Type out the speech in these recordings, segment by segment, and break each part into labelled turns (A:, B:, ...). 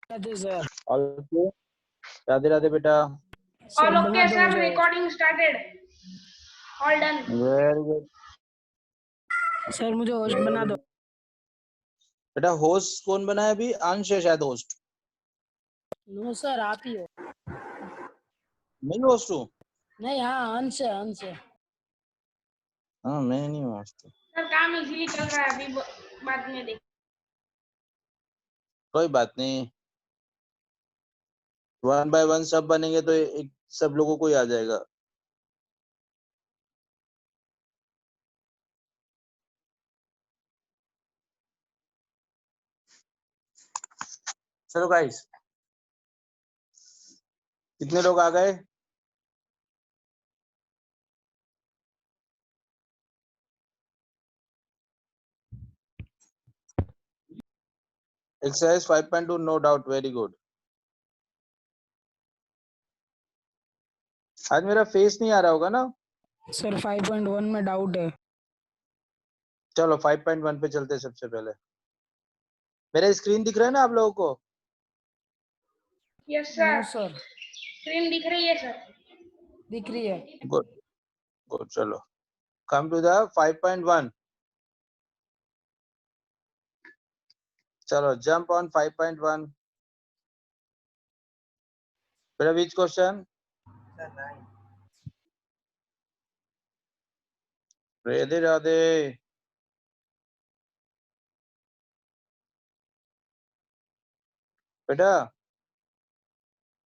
A: Radhe sir.
B: All okay, Radhe Radhe बेटा।
A: Sir
C: All
A: बना
C: okay,
A: दो
C: sir.
A: मुझे।
C: Recording started. All done.
B: Very good
A: sir मुझे होस्ट बना दो।
B: बेटा। होस्ट कौन बना है अभी? अंश है शायद होस्ट।
A: नो सर आप ही हो।
B: मैं होस्ट हूँ?
A: नहीं हाँ अंश है अंश है।
B: हाँ मैं नहीं हूँ होस्ट।
C: सर काम इजीली चल रहा है अभी बाद में देख।
B: कोई बात नहीं, वन बाय वन सब बनेंगे तो एक सब लोगों को ही आ जाएगा। चलो गाइस, कितने लोग आ गए? Exercise 5.2 no doubt, very good. आज मेरा फेस नहीं आ रहा होगा ना?
A: सर 5.1 में डाउट है।
B: चलो 5.1 पे चलते हैं सबसे पहले। मेरा स्क्रीन दिख रहा है ना आप लोगों को?
C: Yes
A: no
C: sir,
A: sir
C: screen दिख रही है सर।
A: दिख रही है।
B: Good good. चलो कम टू द 5.1। चलो जंप ऑन 5.1। बेटा which क्वेश्चन? राधे राधे। बेटा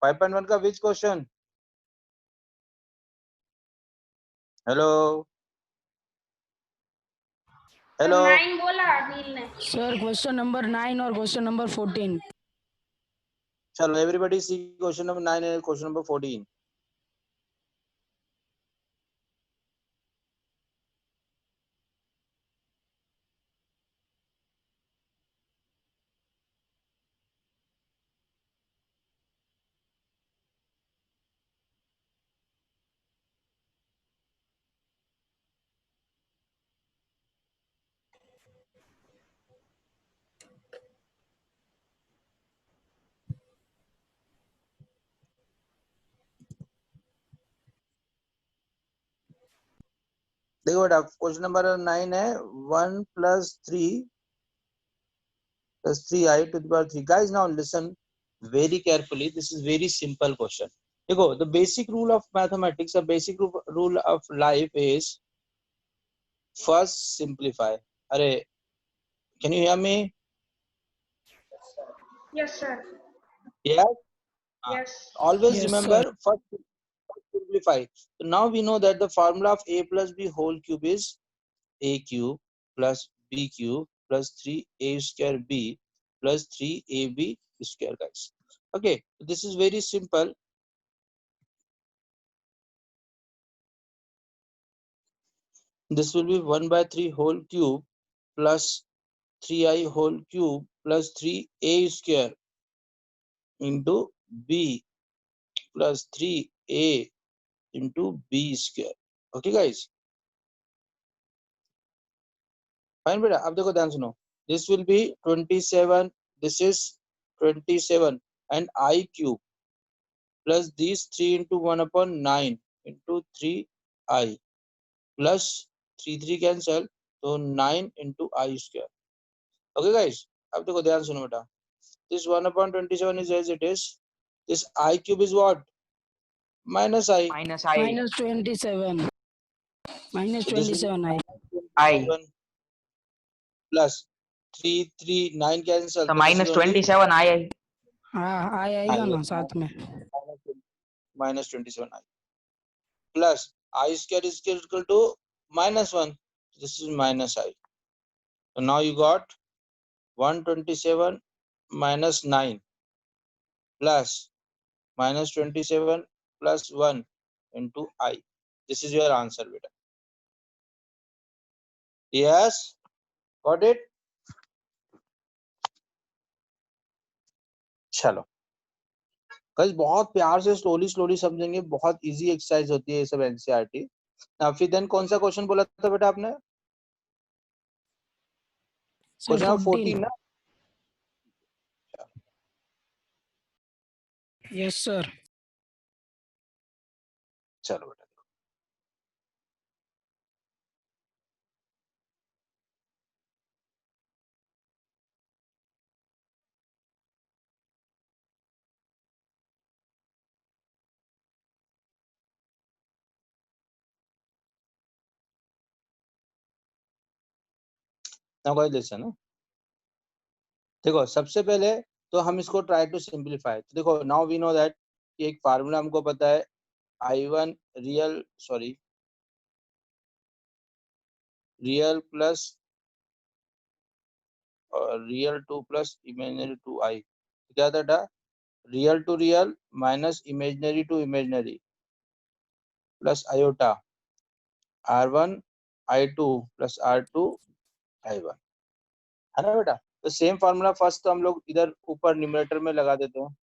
B: 5.1 का which क्वेश्चन? Hello hello.
C: 9 बोला नील ने।
A: सर क्वेश्चन नंबर 9 और क्वेश्चन नंबर 14।
B: चलो everybody see question number 9 and question number 14। देखो बेटा क्वेश्चन नंबर 9 है 1 + 3 + 3i to the power 3। guys now listen very carefully, this is very simple question। देखो the basic rule of mathematics, the basic rule of life is first simplify। अरे can you hear me?
C: Yes sir.
B: yes
C: yes.
B: always
A: Yes,
B: remember
A: sir.
B: first simplify। so now we know that the formula of a plus b whole cube is a cube plus b cube plus 3a square b plus 3ab square, guys। okay, this is very simple। this will be 1/3 whole cube plus 3i whole cube plus 3a square into b plus 3a into b square। okay guys, fine बेटा। अब देखो ध्यान सुनो, this will B 27, this is 27 and i cube plus this 3 into 1/9 into 3i plus 3 cancel तो 9 into i square। Okay guys, अब देखो ध्यान सुनो बेटा, this 1/27 is as it is, this i cube is what? minus i
A: -27
B: -27 plus 3 9 cancel
D: तो
B: तो this is only
D: -27 आई
A: हाँ आएगा ना साथ में।
B: -27 i plus i square is equal to -1, this is minus i। so now you got 127 minus 9 plus -27 plus 1 into i, this is your answer beta। yes, got it। चलो guys, बहुत प्यार से slowly slowly समझेंगे, बहुत easy exercise होती है ये सब एनसीईआरटी। फिर देन कौन सा क्वेश्चन बोला था बेटा आपने?
A: सर
B: क्वेश्चन 14 ना?
A: Yes, sir.
B: चलो बेटा देखो, now guys listen, देखो सबसे पहले तो हम इसको ट्राई टू सिंप्लीफाई। तो देखो नाउ वी नो दैट कि एक फार्मूला हमको पता है I1 real plus real 2 plus imaginary 2i, क्या था? Real to real minus imaginary to imaginary plus iota R1 I2 plus R2 I1, है ना बेटा? तो सेम फार्मूला फर्स्ट तो हम लोग इधर ऊपर न्यूमरेटर में लगा देते हैं।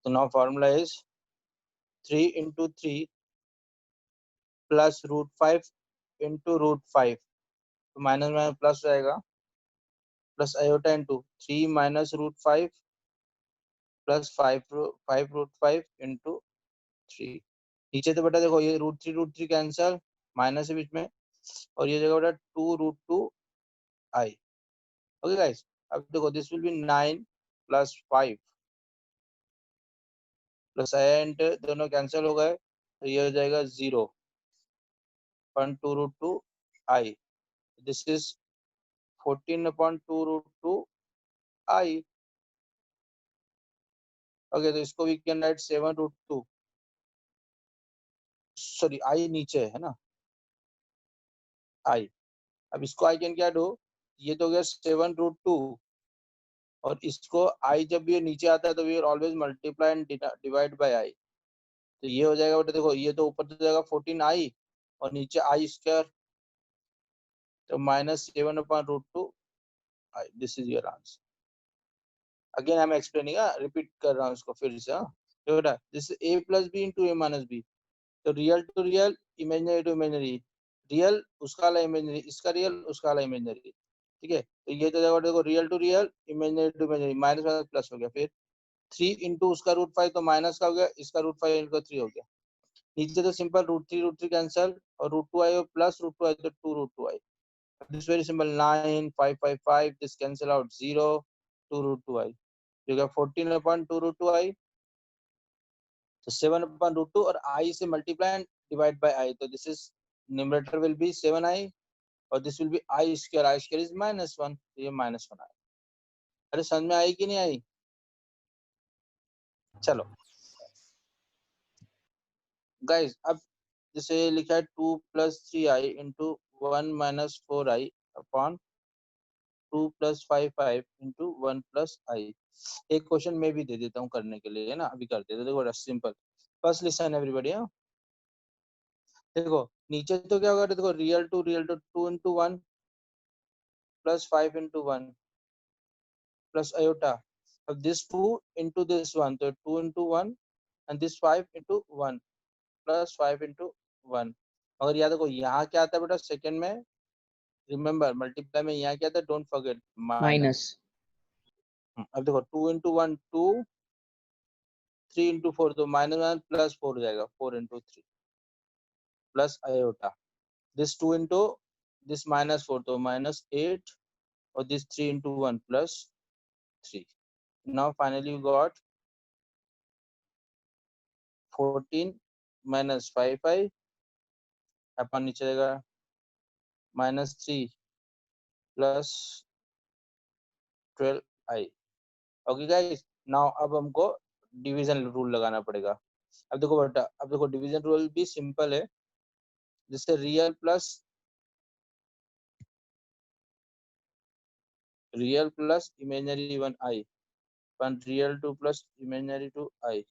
B: तो now formula is 3 into 3 plus root 5 into root 5, तो माइनस माइनस प्लस रहेगा, plus iota into 3 minus root 5 plus 5 root 5 into 3। नीचे तो बेटा देखो ये रूट थ्री कैंसल, माइनस है बीच में, और ये जगह बेटा 2 रूट 2 आई। ओके गाइस, अब देखो this will be 9 plus 5 plus i into, दोनों कैंसिल हो गए, तो ये हो जाएगा 0.2 root 2 i. This is 14/2 root 2 i. Okay, तो इसको we can write 7 root 2, sorry i नीचे है ना, आई। अब इसको आई कैन क्या डू, ये तो हो गया 7 रूट 2, और इसको आई जब ये नीचे आता है तो we always multiply and divide by i. तो ये हो जाएगा बेटा देखो, ये तो ऊपर तो जाएगा 14 आई और नीचे आई स्क्वायर, तो minus 7/√2 i. This is your answer. Again I am explaining, repeat कर रहा हूँ इसको फिर से। तो बेटा this is a plus b into a minus b, तो real to real imaginary to imaginary, real उसका वाला इमेजिनरी, इसका रियल उसका वाला इमेजिनरी, ठीक है? तो ये तो देखो देखो real to real imaginary to imaginary, minus minus plus हो गया, फिर 3 इंटू उसका रूट 5 तो माइनस का हो गया, इसका रूट 5 इंटू 3 हो गया, नीचे तो सिंपल रूट थ्री कैंसल, और रूट 2 आई और प्लस रूट 2 आई तो 2 root 2 i. This very simple, 9 5 5 5, this cancel out 0, 2 root 2 i, तो क्या 14/2 रूट 2 आई, तो 7/√2 और i से multiply and divide bye i, तो this is numerator will be 7i और this will B i square is -1, तो ये -1 आया। अरे समझ में आई कि नहीं आई? चलो गाइस, अब जैसे लिखा है 2 plus 3i into 1 minus 4i upon 2 plus 5 into 1 plus i. एक क्वेश्चन मैं भी दे देता हूँ करने के लिए, है ना? अभी कर देते हैं, देखो सिंपल। फर्स्ट लिसन एवरीबॉडी, देखो नीचे तो क्या होगा, देखो real to 2 into 1 plus 5 into 1 plus iota. अब दिस 2 इंटू दिस 1, तो 2 into 1 and this 5 into 1 plus 5 into 1। अगर याद देखो यहाँ क्या आता है बेटा सेकंड में, रिमेम्बर मल्टीप्लाई में यहाँ क्या आता है, डोंट फॉरगेट माइनस। अब देखो 2 इंटू 1 2, 3 इंटू 4 तो -1 प्लस 4 हो जाएगा, 4 into 3 plus iota, this 2 into this -4 तो -8, और this 3 into 1 plus 3। Now finally you got 14 minus 5i अपन नीचे रहेगा -3 plus 12i। Okay guys, now अब हमको डिवीजन रूल लगाना पड़ेगा। अब देखो बेटा, अब देखो डिवीजन रूल भी सिंपल है, जैसे real plus imaginary 1i upon real 2 plus imaginary 2i।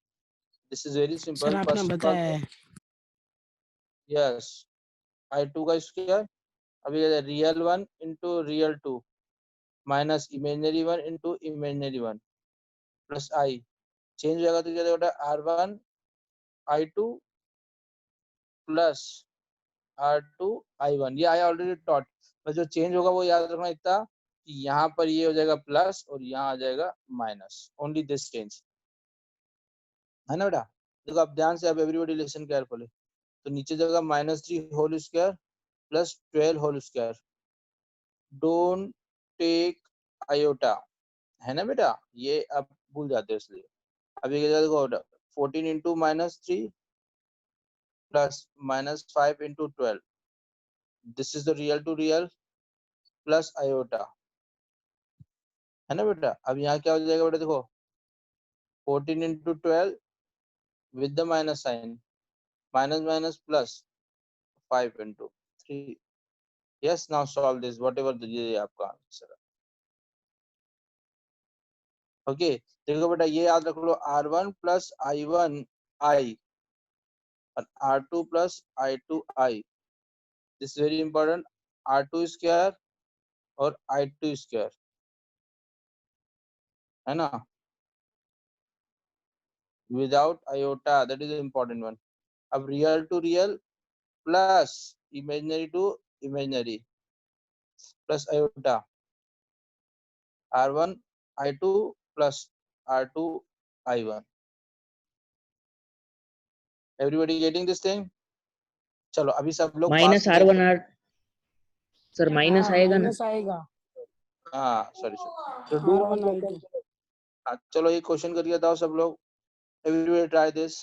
B: This is very
A: sir
B: simple.
A: आपने
B: फर्स्ट ऑफ ऑल,
A: बताया है।
B: यस, i2 का स्क्वायर, अभी real 1 into real 2 minus imaginary 1 into imaginary 1 plus i, change हो जाएगा तो क्या होगा, R1 I2 plus R2 I1। ये आई ऑलरेडी टॉट, बस जो चेंज होगा वो याद रखना इतना, कि यहाँ पर ये हो जाएगा प्लस और यहाँ आ जाएगा माइनस, ओनली दिस चेंज, है ना बेटा। देखो अब ध्यान से, अब एवरीबॉडी लिसन केयरफुली। तो नीचे जाएगा -3 whole square plus 12 whole square, don't take iota, है ना बेटा, ये अब भूल जाते हैं इसलिए। अब ये देखो 14 into -3 plus -5 into 12, this is the real to real plus iota, है ना बेटा। अब यहाँ क्या हो जाएगा बेटा, देखो 14 into 12 with the minus sign, minus minus plus 5 into 3. Yes, now solve this, whatever ये आपका आंसर है। ओके, देखो बेटा ये याद रख लो, R1 प्लस I1 I और R2 plus I2 I, this very important, R2 square और I2 स्क्वायर, है ना, without iota, that is important one. अब real to real plus imaginary to imaginary plus iota, R1 I2 plus R2 I1. Everybody getting this thing? चलो अभी सब लोग
D: minus
B: fast
D: R1
B: देखो।
D: R sir minus
A: हाँ
D: आएगा ना?
A: माइनस आएगा।
B: हाँ सॉरी सॉरी, तो do one
A: R1
B: question.
A: I2।
B: हाँ चलो ये क्वेश्चन करके बताओ सब लोग। Everybody try this.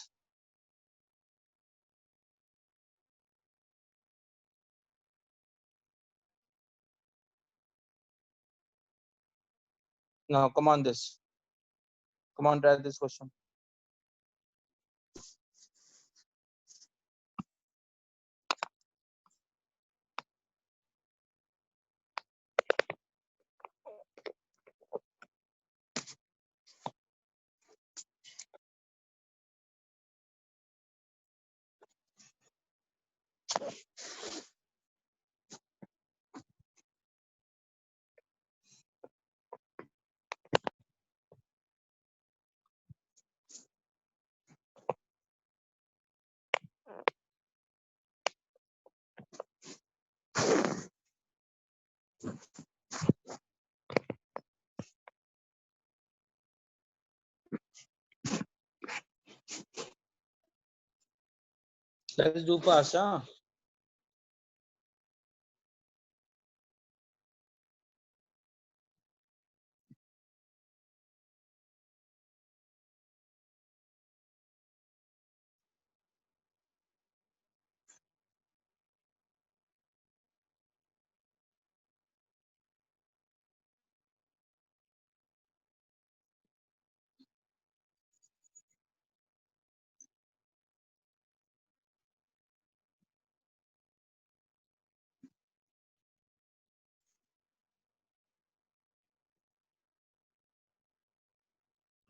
B: Now come on this. Come on, try this question. Let's do fast, huh?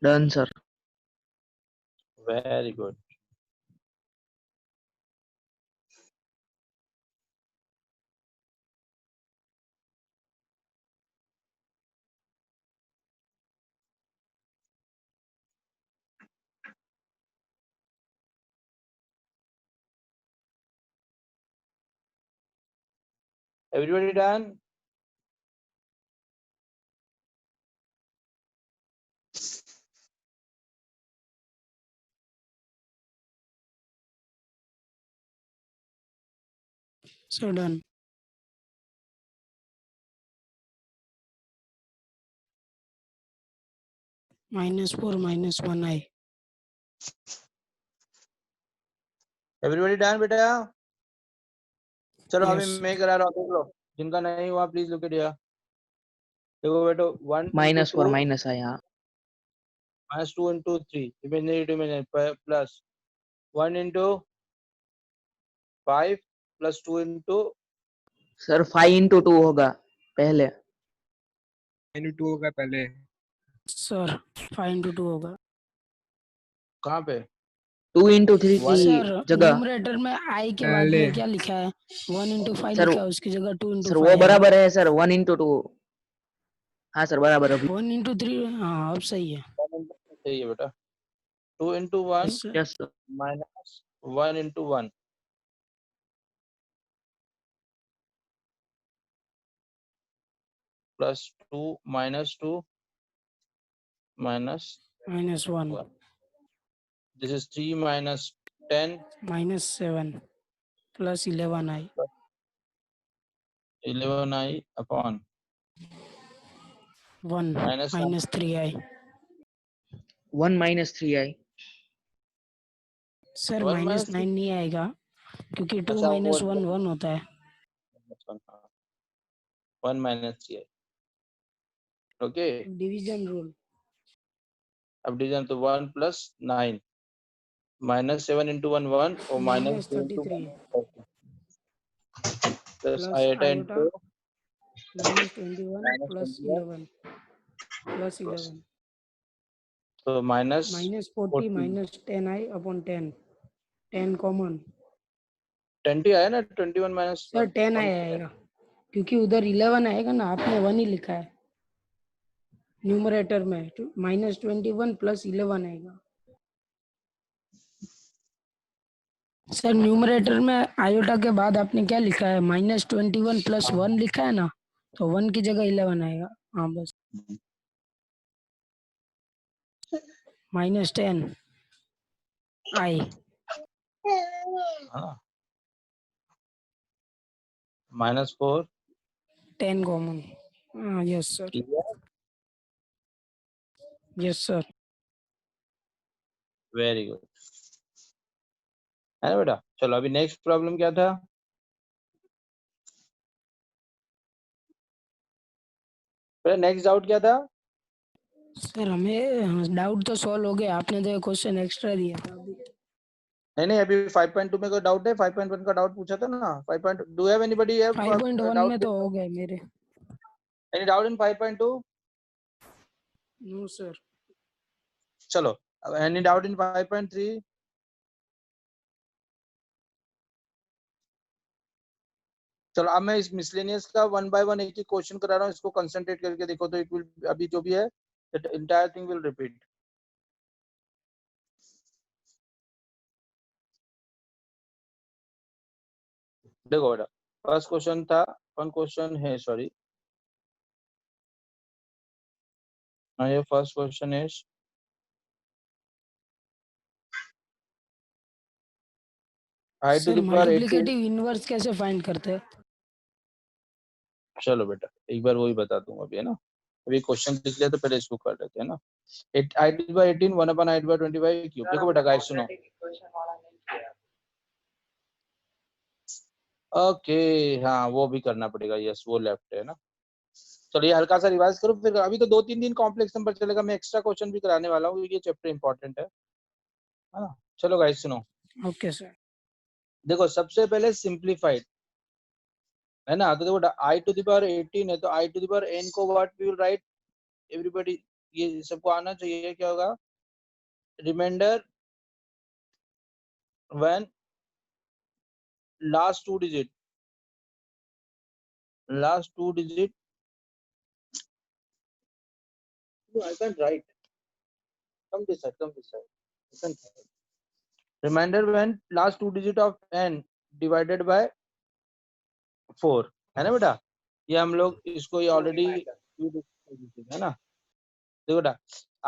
D: Done sir.
B: Very good. Everybody done?
A: So done। -4 -1 I।
B: Everybody done बेटा? चलो अभी
A: Yes।
B: मैं करा रहा हूँ, देख लो, जिनका नहीं हुआ प्लीज लुक एट हियर। देखो बेटो 1 into
D: -4
B: 2
D: माइनस आया।
B: -2 into 3 imaginary to imaginary plus 1 into 5 plus 2 into
D: sir 5 into 2 होगा पहले।
E: 2 होगा पहले।
A: सर 5 into 2 होगा।
B: कहाँ पे
D: 2 into 3 की
B: One-
A: सर
D: जगह।
A: न्यूमरेटर में I के बाद
E: पहले।
A: में क्या लिखा है? 1 into 5
D: सर
A: लिखा है, उसकी जगह 2 into
D: सर
A: 5
D: वो
A: है।
D: बराबर है सर 1 into 2। हाँ सर बराबर अभी।
A: 1 into 3, हाँ अब सही है।
B: सही है बेटा। 2 into 1
A: Yes, sir।
D: Yes sir.
B: minus 1 into 1 plus 2 minus 2 minus
A: -1
B: 1. This is 3 minus 10
A: -7 plus 11i
B: 11i upon
A: 1
B: minus 1.
A: -3i
D: 1 minus 3i.
A: Sir
B: 1 minus 3.
A: -9 नहीं आएगा क्योंकि 2
B: अच्छा
A: minus 1 1 होता है
B: 1 minus 3i. Okay,
A: division rule
B: अब डिवीजन तो 1 plus 9 minus 7 into 1 1 और minus 2 into
A: -33
B: 1 plus
A: plus
B: iota
A: iota
B: into
A: -21
B: minus
A: plus
B: 21
A: 11 plus 11
B: so minus
A: -40 minus 10i upon 10 10 common
B: 20 आया ना 21 minus
A: सर
B: 1
A: 10 आएगा क्योंकि उधर 11 आएगा ना, आपने 1 ही लिखा है न्यूमरेटर में -21 plus 11 आएगा सर न्यूमरेटर में आयोटा के बाद आपने क्या लिखा है -21 plus 1 लिखा है ना, तो 1 की जगह 11 आएगा। हाँ बस -10 i
B: हाँ -4
A: 10 कॉमन। हाँ yes sir, yes sir.
B: Very good है ना बेटा। चलो अभी नेक्स्ट प्रॉब्लम क्या था? नेक्स्ट डाउट क्या था?
A: सर हमें डाउट तो सॉल्व हो गया, आपने तो क्वेश्चन एक्स्ट्रा दिया था अभी।
B: नहीं अभी 5.2 में कोई डाउट है? 5.1 का डाउट पूछा था ना। 5. Do have anybody have
A: 5.1
B: doubt?
A: में तो हो गए मेरे।
B: Any doubt in 5.2?
A: No sir.
B: चलो अब एनी डाउट इन 5.3? चलो अब मैं इस मिसलेनियस का 1 by 1 एक ही क्वेश्चन करा रहा हूँ, इसको कंसंट्रेट करके देखो तो इट विल अभी जो भी है that entire thing will repeat. देखो बेटा फर्स्ट क्वेश्चन था, वन क्वेश्चन है सॉरी, ये first question is i to
A: sir
B: the power 18।
A: Multiplicative inverse कैसे फाइंड करते हैं?
B: चलो बेटा एक बार वही बता दूंगा अभी, है ना। अभी क्वेश्चन लिख लिया तो पहले इसको कर लेते हैं ना। I to the power 18 1 upon i to the power 25 cube. देखो बेटा गाइस सुनो, ओके हाँ वो भी करना पड़ेगा, यस वो लेफ्ट है ना। चलो ये हल्का सा रिवाइज करो, फिर अभी तो 2-3 दिन कॉम्प्लेक्स नंबर चलेगा, मैं एक्स्ट्रा क्वेश्चन भी कराने वाला हूँ, ये चैप्टर इंपॉर्टेंट है ना। चलो गाइस सुनो,
A: ओके सर।
B: देखो सबसे पहले सिंप्लीफाइड है ना, तो देखो आई टू द पावर 18 है तो i to the power n को what we will write everybody, ये सबको आना चाहिए, क्या होगा? Reminder when last two digit no, I can't write. Come this side. I can't write. Reminder when last two digit of n divided by 4 है ना बेटा। ये हम लोग इसको ये ऑलरेडी है ना। देखो बेटा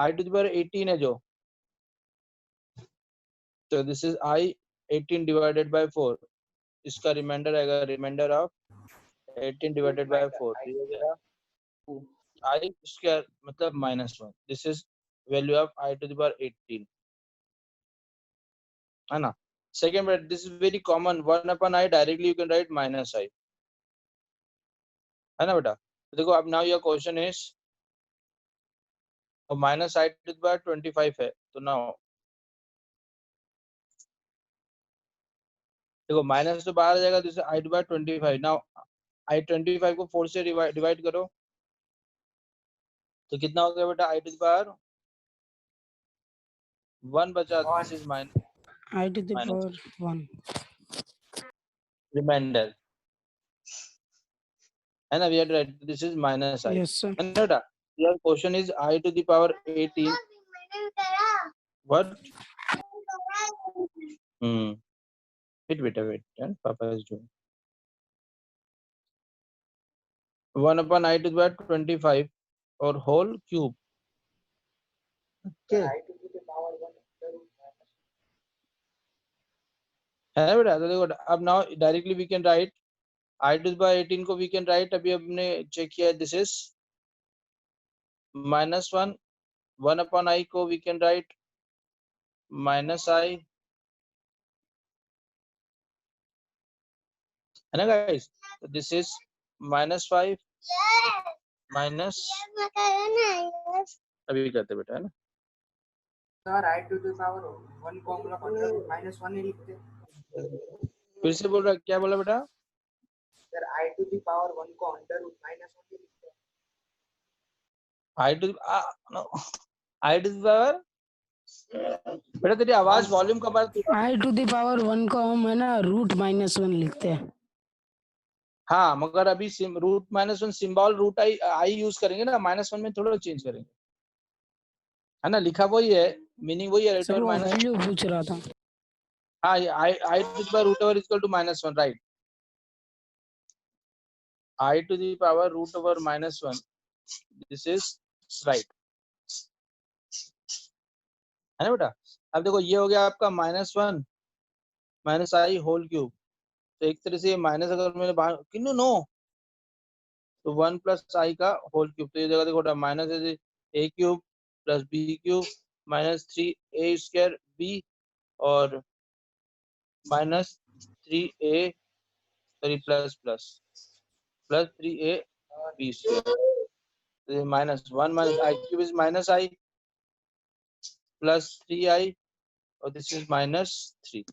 B: आई टू द पावर 18 है जो, तो this is I 18 divided by 4, इसका रिमाइंडर आएगा रिमाइंडर ऑफ 18 डिवाइडेड बाय 4, ये हो गया आई स्क्वायर मतलब -1। This is value of i to the power 18 है ना। सेकंड बेटा this is very common, 1 upon i directly you can write -i है ना बेटा। तो देखो अब now your question is -i to the power 25 है, तो नाउ देखो माइनस तो बाहर आ जाएगा, तो i to power 25, now I 25 को 4 से डिवाइड करो तो कितना हो गया बेटा? आई टू द पावर 1 बचा, this is
A: i to the
B: minus
A: power 1
B: reminder है ना, we have to write this is -i
A: yes sir.
B: है ना बेटा। Your question is i to the power 18 what wait बेटा वेट, पापा इज डूइंग 1/i⁻25 और whole cube. okay. है बेटा, तो देखो अब now directly we can write i⁻18 को वी कैन राइट, अभी हमने चेक किया, दिस इज -1, 1/i को वी कैन राइट -i, है ना गाइस। तो दिस इज -5 माइनस, अभी करते बेटा, है ना।
D: सर i⁻1 को हम लोग -1 ही लिखते हैं।
B: फिर से बोल रहा, क्या बोला बेटा?
D: सर i⁻1 को √-1 ही लिखते हैं।
B: i⁻, बेटा तेरी आवाज वॉल्यूम का बात।
A: i⁻1 को हम है ना √-1 लिखते हैं।
B: हाँ, मगर अभी √-1 सिंबल √i यूज करेंगे ना, -1 में थोड़ा चेंज करेंगे, है ना। लिखा वही है, मीनिंग वही है।
A: सर वो वैल्यू पूछ रहा था।
B: हाँ, i⁻√1 = -1, right. i⁻√1, this is right, है ना बेटा। अब देखो ये हो गया आपका -1 -i होल क्यूब। तो एक तरह से माइनस अगर मैंने बाहर किन्नू नो, तो 1 + i का होल क्यूब। तो ये जगह देखो minus a³ + b³ -3a² b और -3a, sorry plus 3a b²। तो ये -1 - i³ इज -i + 3i और दिस इज -3।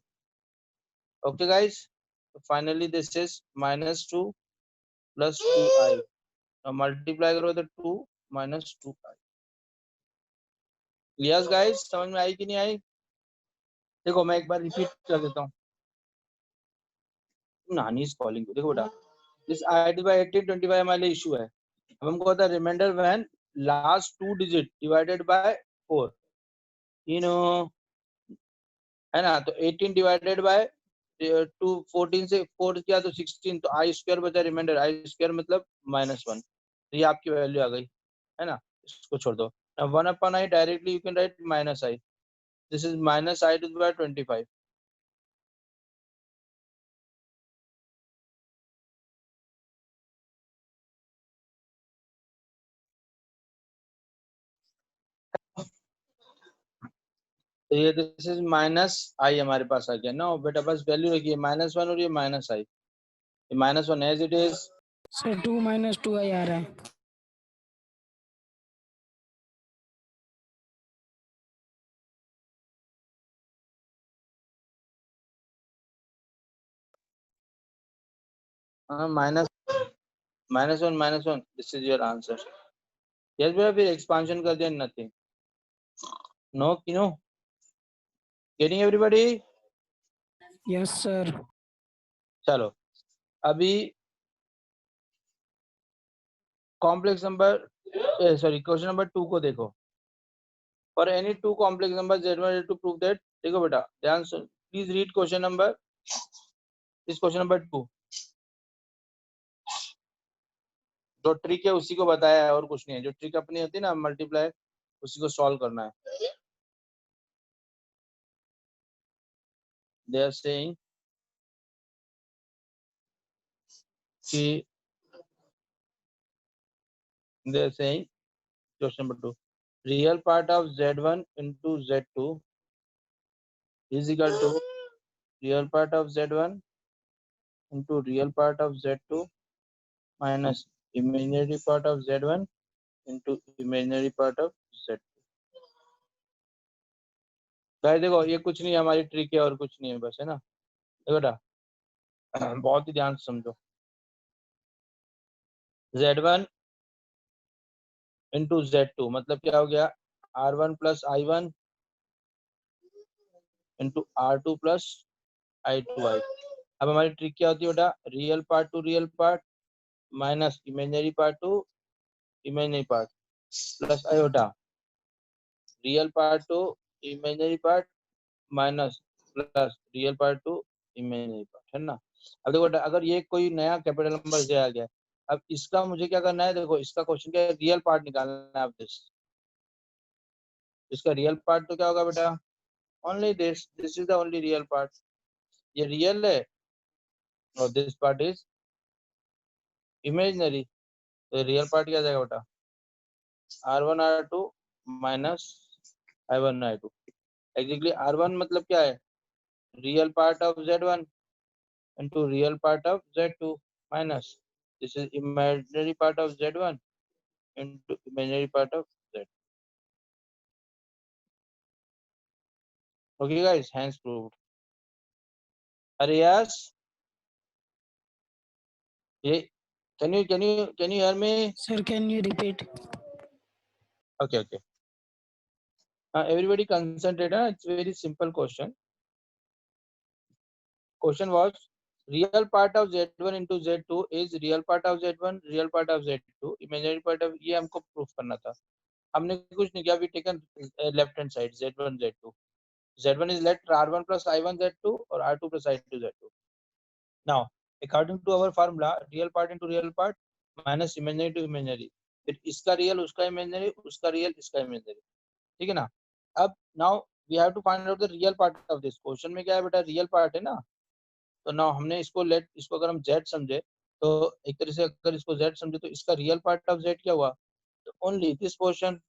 B: ओके गाइस, तो finally this is -2 + 2i। now multiply करो तो 2 - 2i। यस गाइस, समझ में आई कि नहीं आई? देखो मैं एक बार रिपीट कर देता हूँ। नानी इज कॉलिंग। देखो बेटा, दिस i⁻18 25 हमारे लिए इशू है। अब हमको होता है reminder when last 2 digit divided by 4, you know, है ना। तो 18 डिवाइडेड बाय 2, 14 से 4 किया तो 16, तो i² बचा रिमाइंडर, i² मतलब -1। तो ये आपकी वैल्यू आ गई, है ना। इसको छोड़ दो। 1/i directly you can write -i, this is -i⁻25। तो ये दिस इज -i हमारे पास आ गया ना बेटा। बस वैल्यू रखिए -1 और ये -i, ये -1 as it is.
A: Sir 2 - 2i आ रहा है।
B: -1 this is your answer. Yes बेटा, फिर एक्सपांशन कर दिया, नथिंग, नो कि no, getting everybody?
A: Yes sir.
B: चलो अभी complex number, sorry question number 2 को देखो। For any 2 complex number z1 to prove that, देखो बेटा ध्यान से प्लीज रीड क्वेश्चन नंबर, इस क्वेश्चन नंबर 2 जो ट्रिक है उसी को बताया है और कुछ नहीं है। जो ट्रिक अपनी होती है ना मल्टीप्लाई, उसी को सॉल्व करना है। दे आर सेइंग कि they are saying question number 2, real part of z1 into z2 is equal to real part of z1 into real part of z2 minus imaginary part of z1 into imaginary part of z2। Guys देखो ये कुछ नहीं है, हमारी trick है और कुछ नहीं है, बस, है ना। देखो बेटा बहुत ही ध्यान से समझो। z1 into z2 मतलब क्या हो गया, r1 + i1 into r2 + i2i। अब हमारी ट्रिक क्या होती है बेटा, real part two real part minus imaginary part two imaginary part plus iota, real part two imaginary part minus plus real part two imaginary part, है ना। अब देखो बेटा, अगर ये कोई नया कैपिटल नंबर दिया गया, अब इसका मुझे क्या करना है, देखो इसका क्वेश्चन क्या है, रियल पार्ट निकालना है अब इसका रियल पार्ट तो क्या होगा बेटा, only this is the only real part, ये रियल है और दिस पार्ट इज इमेजिनरी, तो रियल पार्ट क्या जाएगा बेटा, R1 R2 minus I1 I2। Exactly R1 मतलब क्या है, real part of Z1 into real part of Z2 minus this is imaginary part of Z1 into imaginary part of Z. Okay guys, hence proved. Arias, yeah, can you hear me?
A: Sir, can you repeat?
B: Okay, okay. Everybody concentrate. It's very simple question. Question was real part of Z1 into Z2 is real part of Z1, real part of Z2, imaginary part of, ये हमको proof करना था, हमने कुछ नहीं किया, we taken left hand side Z1 Z2, Z1 is let R1 plus I1 Z2 or R2 plus I2 Z2. Now, according to our formula, real part into real part minus imaginary to imaginary, फिर इसका real उसका imaginary, उसका real इसका imaginary, ठीक है ना। अब now we have to find out the real part of this question में क्या है बेटा, real part है ना, तो now हमने इसको इसको अगर हम z समझे तो एक तरह से अगर इसको z समझे तो इसका real part of z क्या हुआ, तो only this portion,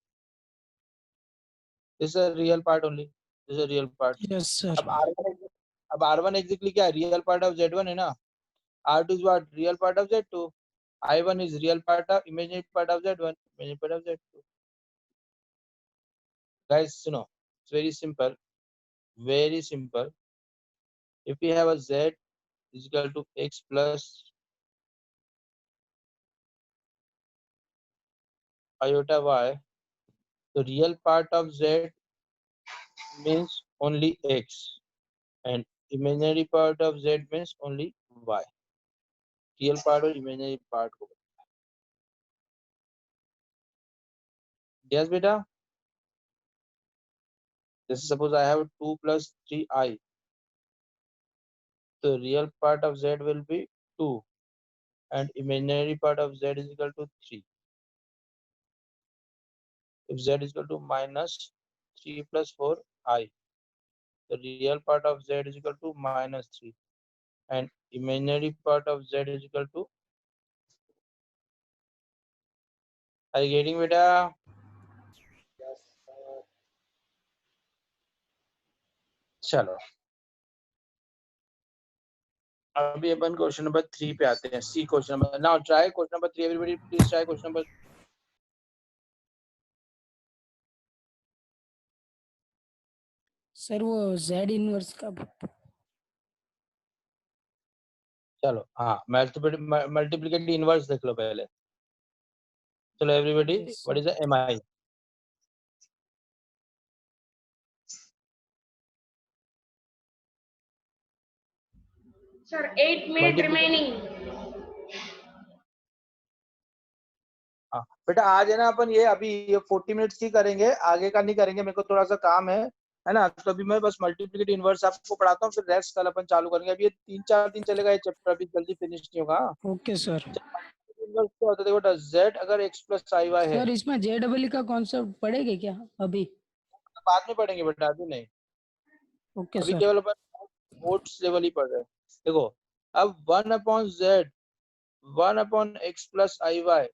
B: this is a real part only, this is a real part।
A: Yes, sir.
B: अब R1 exactly क्या है, real part of Z1 है ना, R2 is what, real part of Z2, I1 is real part of imaginary part of Z1, imaginary part of Z2। Guys, you know, it's very simple, very simple। If we have a Z is equal to X plus iota Y, the real part of Z means only X and imaginary part of Z means only Y। Real part और imaginary part को, yes beta, this is suppose I have 2 plus 3i, the real part of Z will be 2 and imaginary part of Z is equal to 3। If Z is equal to minus 3 plus 4i, the real part of Z is equal to minus 3 and imaginary part of Z is equal to, are you getting beta? चलो अभी अपन question number 3 पे आते हैं, see question number, now try question number 3, everybody please try question number.
A: Sir वो z inverse का,
B: चलो हाँ, multiplicative inverse देख लो पहले। चलो everybody,
A: Yes,
B: what is the MI,
C: Sir, 8 minutes remaining.
B: हाँ बेटा आज है ना अपन ये अभी ये 40 मिनट्स की करेंगे, आगे का नहीं करेंगे, मेरे को थोड़ा सा काम है ना, तो अभी मैं बस मल्टीप्लिकेटिव इनवर्स आपको पढ़ाता हूँ, फिर रेस्ट कल अपन चालू करेंगे। अभी ये 3-4 दिन चलेगा ये चैप्टर, अभी जल्दी फिनिश नहीं होगा।
A: Okay sir.
B: इनवर्स क्या होता है, देखो z अगर x प्लस आई वाई है,
A: सर इसमें JEE का कॉन्सेप्ट पढ़ेगे क्या अभी?
B: तो बाद में पढ़ेंगे बेटा, अभी नहीं,
A: ओके
B: अभी
A: सर।
B: केवल अपन नोट्स लेवल ही पढ़ रहे हैं। देखो अब 1/x प्लस i y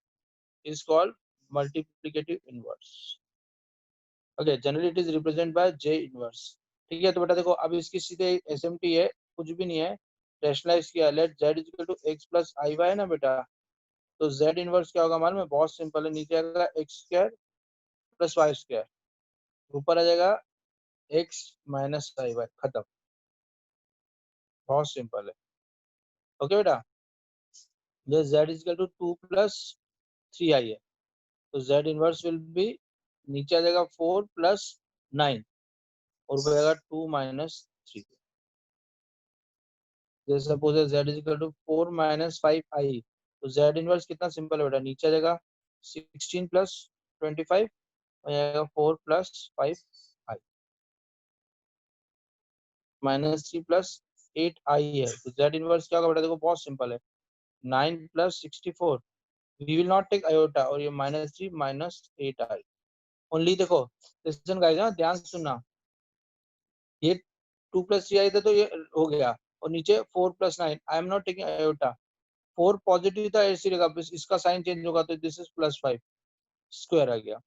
B: is called multiplicative inverse। Okay, generally it is represent by j inverse. ठीक है, तो बेटा देखो अब इसकी सीधे एसएमटी है, कुछ भी नहीं है, रैशनलाइज किया, let z is equal to x plus i y है ना बेटा, तो z इनवर्स क्या होगा मालूम है, बहुत सिंपल है, नीचे आएगा x square plus y square, ऊपर आ जाएगा x माइनस आई वाई, खत्म, बहुत सिंपल है। ओके बेटा, ये z is equal to 2 plus 3i है, तो z इनवर्स विल बी, नीचे आ जाएगा 4 प्लस 9 और ऊपर आएगा 2 माइनस 3। जैसे सपोज है z is equal to 4 minus 5i, तो z इनवर्स कितना सिंपल है बेटा, नीचे आ जाएगा 16 प्लस 25 और आएगा 4 plus 5i minus 3 plus 8i है, तो z इनवर्स क्या होगा बेटा, देखो बहुत सिंपल है, 9 plus 64 we will not take iota, और ये -3 -8i ओनली। देखो लिसन गाइस, ना ध्यान से सुनना, ये 2 + 3i था तो ये हो गया, और नीचे 4 + 9, I am not taking iota. 4 positive था, ऐसे रहेगा, बस इसका साइन चेंज होगा, तो दिस इज +5 स्क्वायर आ गया।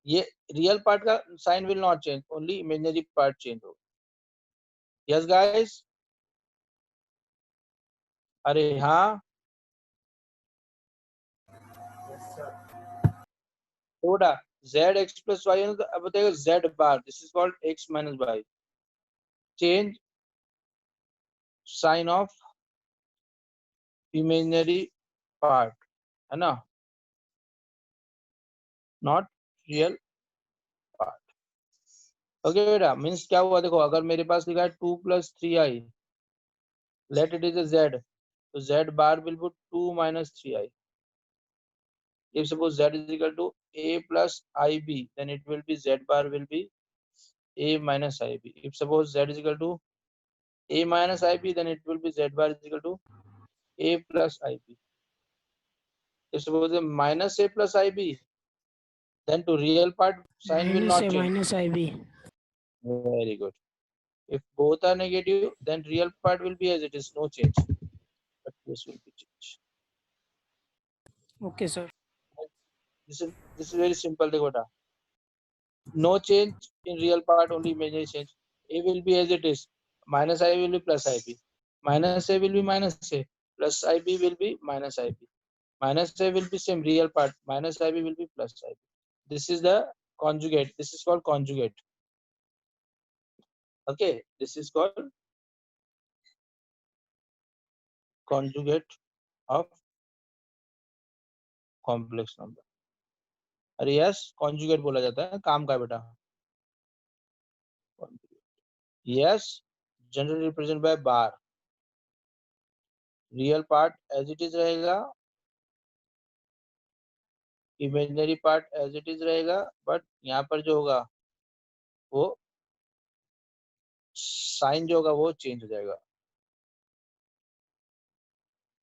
B: ये रियल पार्ट का sign will not change, only imaginary part change होगा। यस गाइस, अरे हाँ, थोड़ा zx + y है, तो अब बताएगा z bar, this is called x - y, change sign of imaginary part, है ना, नॉट रियल पार्ट। ओके बेटा, मीन्स क्या हुआ, देखो अगर मेरे पास लिखा है 2 + 3i, let it is a z, तो z bar will be 2 - 3i। if suppose z is equal to a plus ib, then it will be z bar will be a minus ib. If suppose z is equal to a minus ib, then it will be z bar is equal to a plus ib. If suppose a minus a plus ib, then to real part sign will not change.
A: -ib.
B: Very good. If both are negative, then real part will be as it is, no change, but this will be change.
A: Okay, sir.
B: This is very simple, देखो बेटा, no change in real part, only imaginary change. A will be as it is, minus I will be plus IB, minus A will be minus A, plus IB will be minus IB, minus A will be same real part, minus IB will be plus IB. This is the conjugate, this is called conjugate. Okay, this is called conjugate of complex number. अरे yes, conjugate बोला जाता है, काम का बेटा। Yes, generally represented by bar. Real part as it is रहेगा, imaginary part as it is रहेगा, but यहाँ पर जो होगा वो साइन जो होगा वो चेंज हो जाएगा।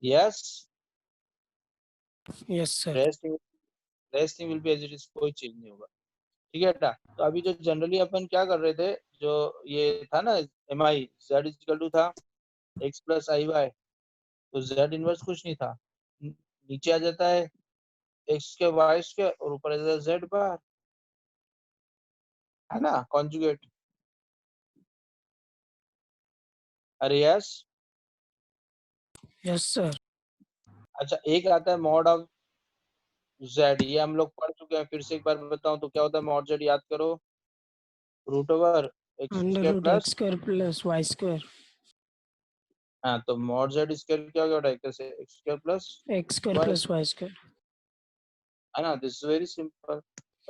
B: Yes,
A: Yes, sir.
B: Resting will be as it is, कोई चेंज नहीं होगा। ठीक है बेटा, तो अभी जो जनरली अपन क्या कर रहे थे, जो ये था ना m i z is equal to था एक्स प्लस आई वाई, तो जेड इनवर्स कुछ नहीं था, नीचे आ जाता है एक्स के वाई के, और ऊपर आ जाता है जेड बार, है ना, कॉन्जुगेट। अरे यस,
A: Yes, sir.
B: अच्छा एक आता है मॉड ऑफ जेड, ये हम लोग पढ़ चुके हैं, फिर से एक बार बताऊं तो क्या होता है मॉड जेड, याद करो, root over x square
A: √x²
B: plus,
A: + y²,
B: हाँ तो मॉड जेड स्क्वायर क्या हो गया, कैसे x square plus
A: x²
B: Y,
A: + y².
B: है ना, this is very simple,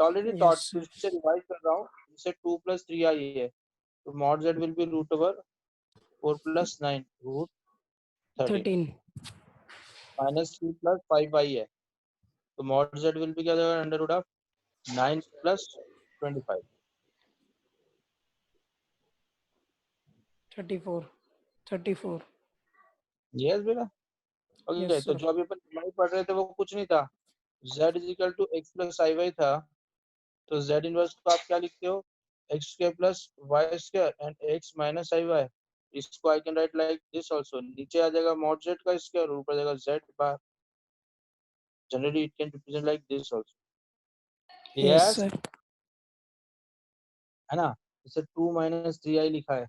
B: already
A: Yes,
B: taught,
A: sir.
B: फिर से रिवाइज कर रहा हूँ, जैसे 2 + 3i है, तो mod z will be root over 4 + 9 root 13,
A: 13.
B: -3 + 5i है, तो मॉड जेड विल बी क्या जाएगा, अंडर रूट ऑफ 9 + 25।
A: 34. 34.
B: यस बेटा, ओके।
A: Yes,
B: तो
A: sir.
B: जो अभी अपन नहीं पढ़ रहे थे वो कुछ नहीं था, z is equal to x plus i y था, तो z इनवर्स को आप क्या लिखते हो, x square plus y square and x minus i y, इसको I can write like this also, नीचे आ जाएगा मॉड z का स्क्वायर, ऊपर आ जाएगा z bar, generally it can represent like this also.
A: Yes,
B: yes,
A: sir.
B: है ना, इसे 2 - 3i लिखा है,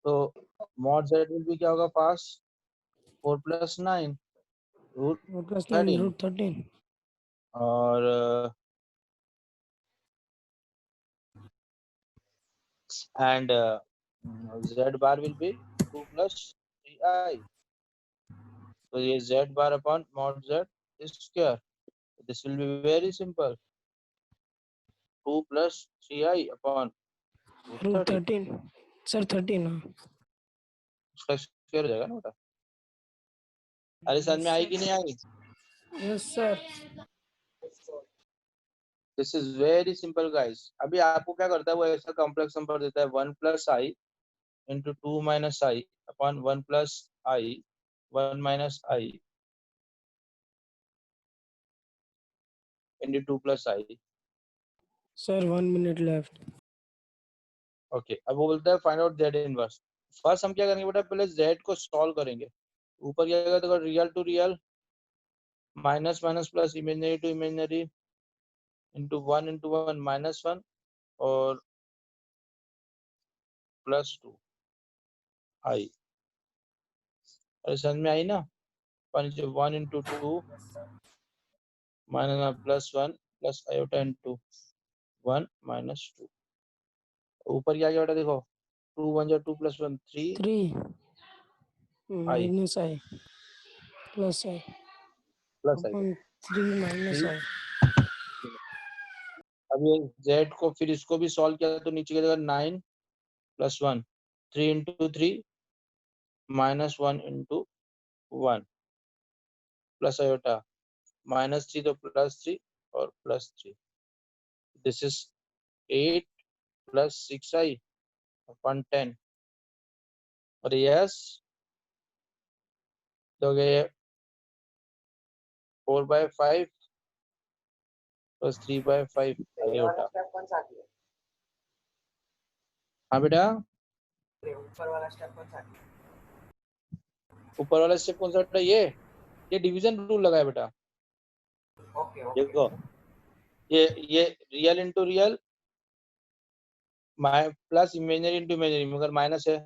B: तो मॉड z विल भी क्या होगा पास 4 + 9 रूट
A: 4 + 9
B: 13,
A: √13.
B: और and z bar will be 2 + 3i, तो ये z bar upon mod z square, this will be very simple, 2 + 3i upon root 13,
A: √13. Sir, 13. हाँ.
B: उसका स्क्वायर हो जाएगा ना बेटा। अरे समझ में आई कि नहीं आई?
A: Yes, sir.
B: This is very simple guys. अभी आपको क्या करता है, वो ऐसा कॉम्प्लेक्स नंबर देता है 1 + i into 2 - i upon 1 + i 1 - i, into 2 plus I.
A: Sir 1 minute left.
B: Okay अब वो बोलता है find out Z inverse. First हम क्या करेंगे बेटा, पहले जेड को सॉल्व करेंगे। ऊपर क्या करेगा, देखो real to real minus minus plus imaginary to imaginary into one minus one और प्लस 2 आई। अरे समझ में आई ना, 1 into 2 minus plus 1 plus iota into 1 minus 2। ऊपर क्या बेटा देखो 2 1 जा 2 plus 1 3
A: 3 minus I plus I
B: plus i.
A: upon 3 minus I.
B: अब ये z को फिर इसको भी सॉल्व किया तो नीचे की जगह 9 plus 1 3 into 3 minus 1 into 1 plus iota minus 3 तो प्लस 3 और plus 3। This is 8 plus 6i upon 10 और यस तो गए 4/5 प्लस 3/5 आयोटा।
D: स्टेप कौन सा है?
B: हाँ बेटा
D: ऊपर वाला स्टेप कौन सा है?
B: ऊपर वाला स्टेप कौन सा बेटा, ये डिवीजन रूल लगा है बेटा।
D: ओके ओके
B: देखो ये real into real plus imaginary into imaginary, मगर माइनस है